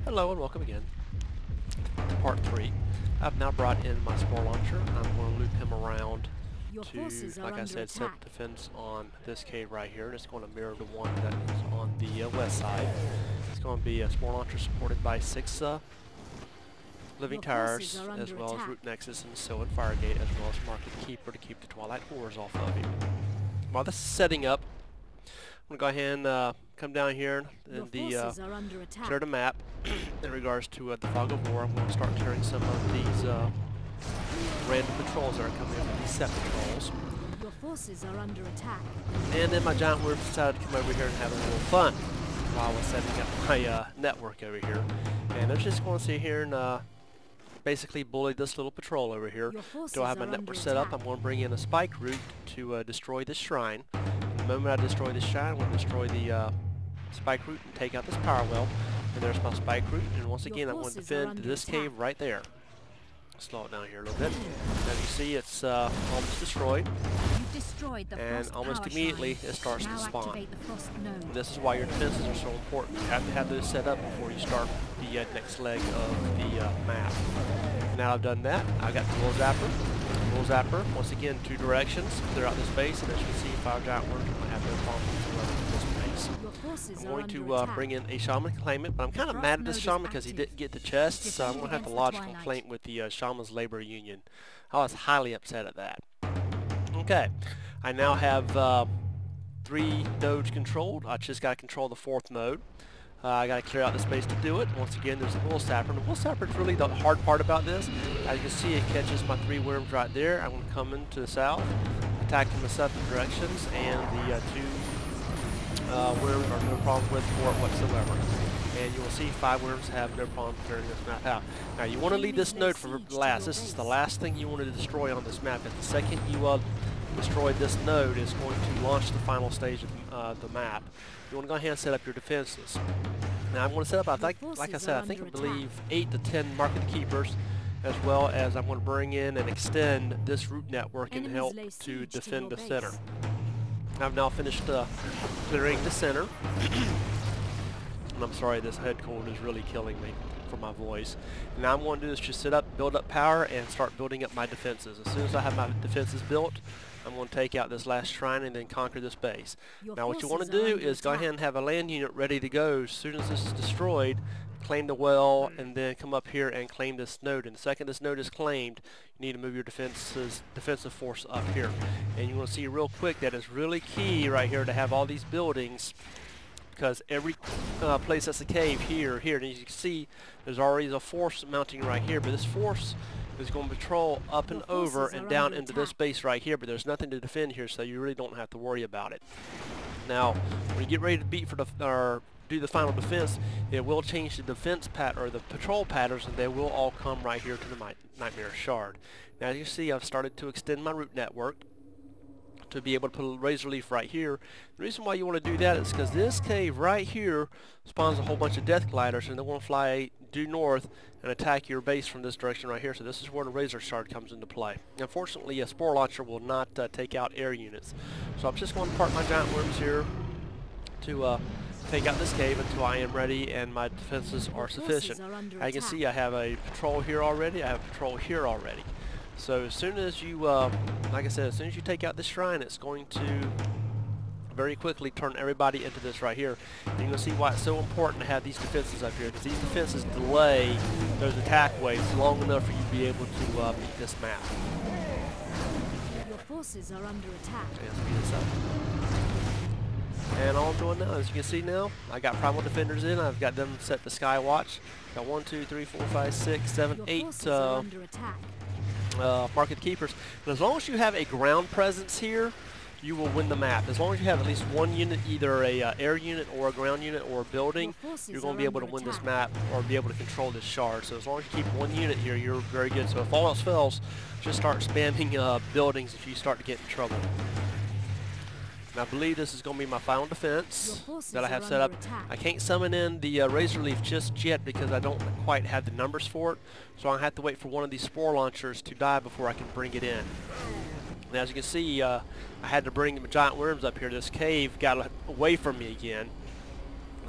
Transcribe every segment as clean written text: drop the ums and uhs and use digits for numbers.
Hello and welcome again to part 3. I've now brought in my Spore Launcher. I'm going to loop him around to, like I said, set defense on this cave right here. And it's going to mirror the one that is on the west side. It's going to be a Spore Launcher supported by 6 living towers, as well as Root Nexus and Sylvan Gate, as well as Market Keeper to keep the Twilight Horrors off of you. While this is setting up, I'm going to go ahead and come down here and clear the map in regards to the Fog of War. I'm going to start clearing some of these random patrols that are coming up, these set patrols. Your forces are under attack. And then my giant Wyrms decided to come over here and have a little fun while I was setting up my network over here. And they're just going to sit here and basically bully this little patrol over here. Do I have my network set up? I'm going to bring in a spike root to destroy this shrine. The moment I destroy this shrine, I'm going to destroy the spike root and take out this power well. And there's my spike root. And once again, I'm going to defend this cave right there. Slow it down here a little bit. As you see, it's almost destroyed. And almost immediately, it starts to spawn. And this is why your defenses are so important. You have to have those set up before you start the next leg of the map. Now I've done that, I got the little zapper. Once again, 2 directions, clear out this base, and as you can see, 5 giant Wyrms might have no problem with this base. I'm going to bring in a Shaman claimant, but I'm kind of mad at this Shaman because he didn't get the chest, so I'm going to have to lodge a complaint with the Shaman's Labor Union. I was highly upset at that. Okay, I now have 3 nodes controlled. I just got to control the 4th node. I got to clear out the space to do it. Once again, there's a wool sapper. And the wool sapper is really the hard part about this. As you can see, it catches my 3 Wyrms right there. I'm going to come into the south, attack from the 7 directions, and the 2 Wyrms are no problem with for it whatsoever. And you will see 5 Wyrms have no problem clearing this map out. Now, you want to leave this node for last. This is the last thing you want to destroy on this map. If the second you destroy this node, is going to launch the final stage of the map. You want to go ahead and set up your defenses. Now I'm going to set up, I believe 8 to 10 Market Keepers, as well as I'm going to bring in and extend this root network and help to defend the center. I've now finished clearing the center. And I'm sorry, this head cold is really killing me for my voice. And now I'm going to do is just sit up, build up power, and start building up my defenses. As soon as I have my defenses built, I'm going to take out this last shrine and then conquer this base. Now what you want to do is go ahead and have a land unit ready to go as soon as this is destroyed, claim the well, and then come up here and claim this node. And the second this node is claimed, you need to move your defensive force up here. And you want to see real quick that it's really key right here to have all these buildings, because every place that's a cave here, and as you can see, there's already a force mounting right here, but this force is going to patrol up and over and down into this base right here, but there's nothing to defend here, so you really don't have to worry about it. Now, when you get ready to beat for the do the final defense, it will change the defense or the patrol patterns, and they will all come right here to the Nightmare Shard. Now, as you see, I've started to extend my root network to be able to put a Razorleaf right here. The reason why you want to do that is because this cave right here spawns a whole bunch of death gliders, and they want to fly due north and attack your base from this direction right here. So this is where the Razor Shard comes into play. Unfortunately, a Spore Launcher will not take out air units. So I'm just going to park my giant Wyrms here to take out this cave until I am ready and my defenses are sufficient. As you can see, I have a patrol here already. I have a patrol here already. So as soon as you, like I said, as soon as you take out this shrine, it's going to very quickly turn everybody into this right here. And you're going to see why it's so important to have these defenses up here, because these defenses delay those attack waves long enough for you to be able to beat this map. Your forces are under attack. Let's beat this up. And all I'm doing now, as you can see now, I got Primal Defenders in. I've got them set to Sky Watch. Got 1, 2, 3, 4, 5, 6, 7, 8 Market Keepers. And as long as you have a ground presence here, you will win the map. As long as you have at least one unit, either a air unit or a ground unit or a building, you're going to be able to win this map or be able to control this shard. So as long as you keep one unit here, you're very good. So if all else fails, just start spamming buildings if you start to get in trouble. And I believe this is going to be my final defense that I have set up. I can't summon in the Razorleaf just yet because I don't quite have the numbers for it. So I have to wait for one of these Spore Launchers to die before I can bring it in. And as you can see, I had to bring the giant Wyrms up here. This cave got away from me again.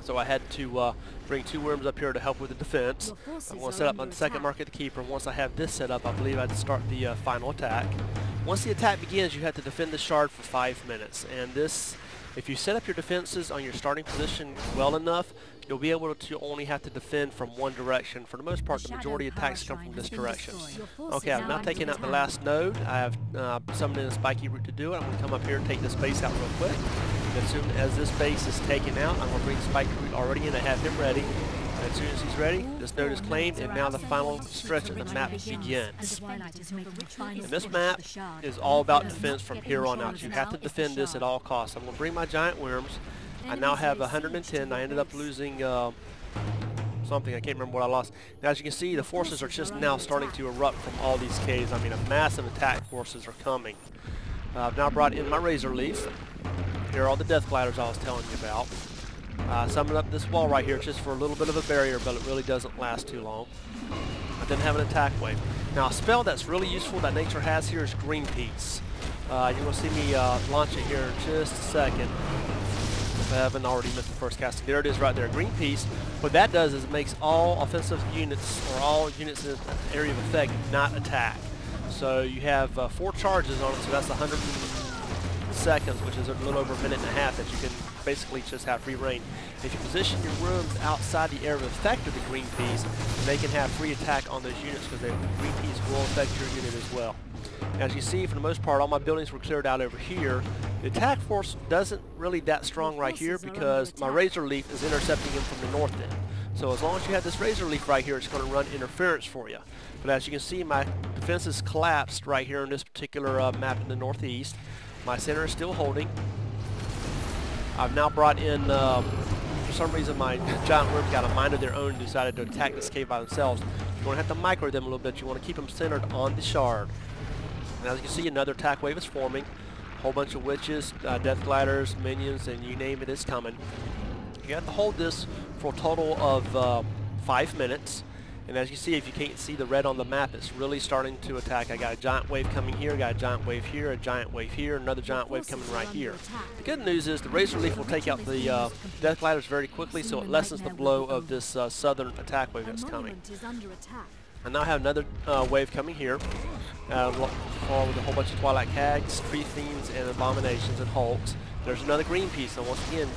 So I had to bring 2 Wyrms up here to help with the defense. I'm going to set up my second Mark at the Keeper. Once I have this set up, I believe I'd start the final attack. Once the attack begins, you have to defend the shard for 5 minutes. And this, if you set up your defenses on your starting position well enough, you'll be able to only have to defend from one direction. For the most part, the majority of attacks come from this direction. Okay, I've now taken out the last node. I have summoned in a spiky root to do it. I'm going to come up here and take this base out real quick. And as soon as this base is taken out, I'm going to bring spiky root already in. I have him ready. And as soon as he's ready, this node is claimed, and now the final stretch of the map begins. And this map is all about defense from here on out. You have to defend this at all costs. I'm going to bring my giant Wyrms. I now have 110. I ended up losing something. I can't remember what I lost. Now, as you can see, the forces are just now starting to erupt from all these caves. I mean, a massive attack forces are coming. I've now brought in my Razorleaf. Here are all the Death Gliders I was telling you about. Summoned up this wall right here just for a little bit of a barrier, but it really doesn't last too long. I then have an attack wave. Now, a spell that's really useful that nature has here is Greenpeace. You're going to see me launch it here in just a second. I haven't already missed the first casting. There it is right there, Greenpeace. What that does is it makes all offensive units, or all units in the area of effect, not attack. So you have 4 charges on it, so that's 100 seconds, which is a little over a minute and a half that you can basically just have free reign. If you position your Wyrms outside the area of effect of the Greenpeace, they can have free attack on those units because the Greenpeace will affect your unit as well. As you see, for the most part, all my buildings were cleared out over here. The attack force doesn't really that strong right here because my Razorleaf is intercepting him from the north end. So as long as you have this Razorleaf right here, it's going to run interference for you. But as you can see, my defenses collapsed right here in this particular map in the northeast. My center is still holding. I've now brought in, for some reason, my giant Wyrm got a mind of their own and decided to attack this cave by themselves. You want to have to micro them a little bit. You want to keep them centered on the shard. And as you can see, another attack wave is forming. A whole bunch of witches, death gliders, minions, and you name it is coming. You have to hold this for a total of 5 minutes. And as you see, if you can't see the red on the map, it's really starting to attack. I got a giant wave coming here, got a giant wave here, a giant wave here, another giant wave coming right here. The good news is the Razorleaf will take out the death gliders very quickly, so it lessens the blow of this southern attack wave that's coming. I now have another wave coming here, along with a whole bunch of Twilight Hags, Tree Fiends, and Abominations and Hulks. There's another Greenpeace, and once again,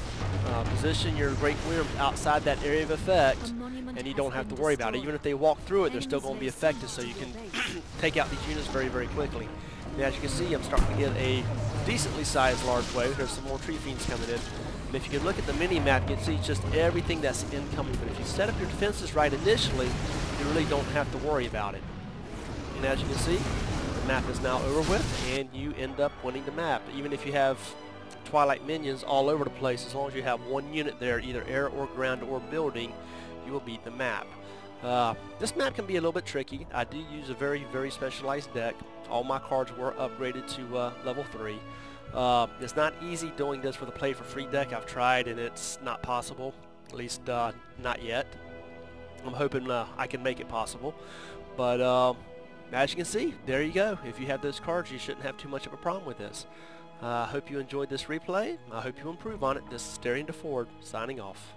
position your Great Wyrms outside that area of effect, and you don't have to worry about it. Even if they walk through it, they're still going to be affected, so you can take out these units very, very quickly. And as you can see, I'm starting to get a decently sized large wave. There's some more Tree Fiends coming in. And if you can look at the mini-map, you can see just everything that's incoming. But if you set up your defenses right initially, you really don't have to worry about it. And as you can see, the map is now over with, and you end up winning the map. Even if you have Twilight minions all over the place, as long as you have one unit there, either air or ground or building, you will beat the map. This map can be a little bit tricky. I do use a very, very specialized deck. All my cards were upgraded to level 3. It's not easy doing this with a play for free deck. I've tried and it's not possible, at least not yet. I'm hoping I can make it possible. But as you can see, there you go. If you have those cards, you shouldn't have too much of a problem with this. I hope you enjoyed this replay. I hope you improve on it. This is Staring to Ford, signing off.